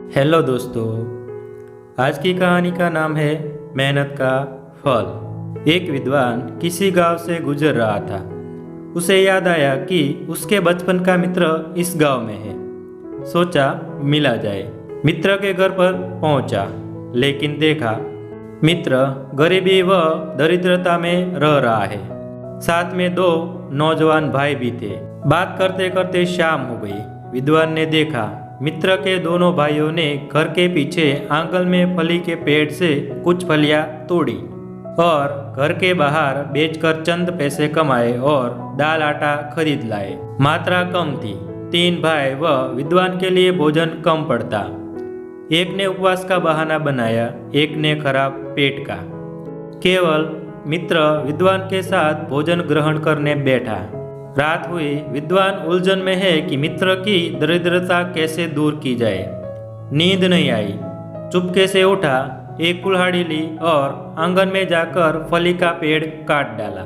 Hello दोस्तों, आज की कहानी का नाम है मेहनत का फल। एक विद्वान किसी गांव से गुजर रहा था। उसे याद आया कि उसके बचपन का मित्र इस गांव में है। सोचा मिला जाए। मित्र के घर पर पहुंचा, लेकिन देखा मित्र गरीबी व दरिद्रता में रह रहा है। साथ में दो नौजवान भाई भी थे। बात करते करते शाम हो गई। विद्वान ने देखा मित्र के दोनों भाइयों ने घर के पीछे आंगन में फली के पेड़ से कुछ फलियां तोड़ी और घर के बाहर बेचकर चंद पैसे कमाए और दाल आटा खरीद लाए। मात्रा कम थी। 3 भाई व विद्वान के लिए भोजन कम पड़ता। एक ने उपवास का बहाना बनाया, एक ने खराब पेट का। केवल मित्र विद्वान के साथ भोजन ग्रहण करने बैठा। रात हुई। विद्वान उलझन में है कि मित्र की दरिद्रता कैसे दूर की जाए। नींद नहीं आई। चुपके से उठा, एक कुल्हाड़ी ली और आंगन में जाकर फली का पेड़ काट डाला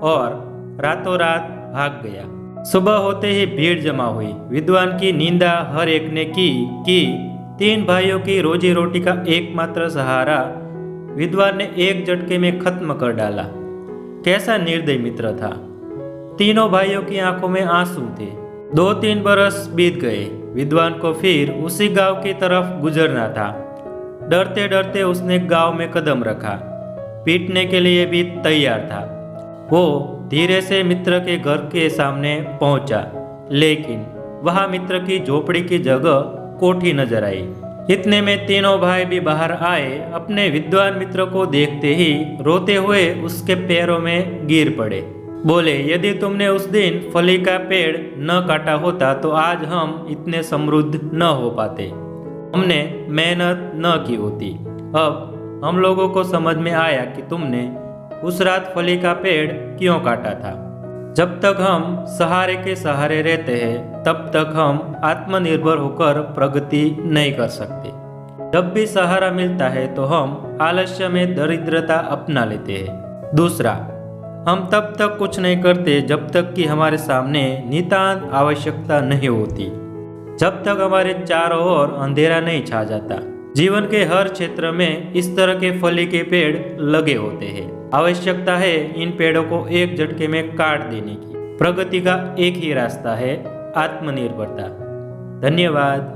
और रातों रात भाग गया। सुबह होते ही भीड़ जमा हुई। विद्वान की निंदा हर एक ने की कि 3 भाइयों की रोजी रोटी का एकमात्र सहारा विद्वान ने एक झटके में खत्म कर डाला। कैसा निर्दयी मित्र था। तीनों भाइयों की आंखों में आंसू थे। 2-3 बरस बीत गए। विद्वान को फिर उसी गांव की तरफ गुजरना था। डरते डरते उसने गांव में कदम रखा। पीटने के लिए भी तैयार था। वो धीरे से मित्र के घर के सामने पहुंचा, लेकिन वहां मित्र की झोपड़ी की जगह कोठी नजर आई। इतने में तीनों भाई भी बाहर आए। अपने विद्वान मित्र को देखते ही रोते हुए उसके पैरों में गिर पड़े। बोले, यदि तुमने उस दिन फली का पेड़ न काटा होता तो आज हम इतने समृद्ध न हो पाते। हमने मेहनत न की होती। अब हम लोगों को समझ में आया कि तुमने उस रात फली का पेड़ क्यों काटा था। जब तक हम सहारे के सहारे रहते हैं, तब तक हम आत्मनिर्भर होकर प्रगति नहीं कर सकते। जब भी सहारा मिलता है तो हम आलस्य में दरिद्रता अपना लेते हैं। दूसरा, हम तब तक कुछ नहीं करते जब तक कि हमारे सामने नितांत आवश्यकता नहीं होती, जब तक हमारे चारों ओर अंधेरा नहीं छा जाता। जीवन के हर क्षेत्र में इस तरह के फली के पेड़ लगे होते हैं। आवश्यकता है इन पेड़ों को एक झटके में काट देने की। प्रगति का एक ही रास्ता है, आत्मनिर्भरता। धन्यवाद।